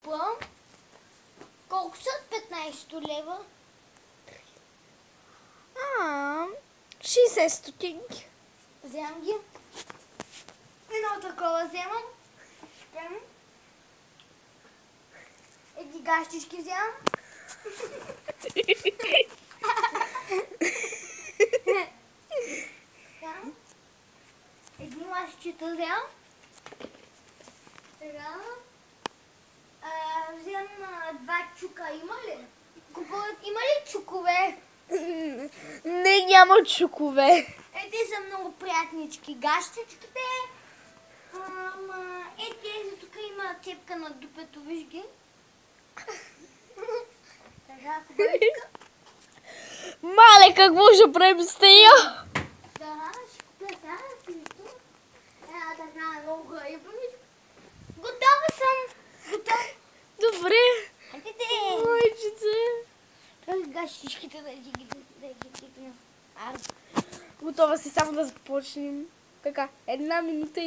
купа. Колко са 15 лева? 60 стотинки. Вземам ги. Едно такова вземам. Спрям. Еди гащички вземам. Едни масичета вземам. Сега. Вземам 2 чука. Има ли? Има ли чукове? Не, няма чукове. Те са много приятнички гащичките. Тези тук има цепка на дупето, виж ги. Така, хубавичка. Мале, какво ще правим с нея? Да, ще купя сега пилито. Така, много хубавичка. Готова съм. Готова. Добре. Хайде. Майчице. Трябва гащичките да ги тикнем. Готова си само да започнем. Така, 1 минута и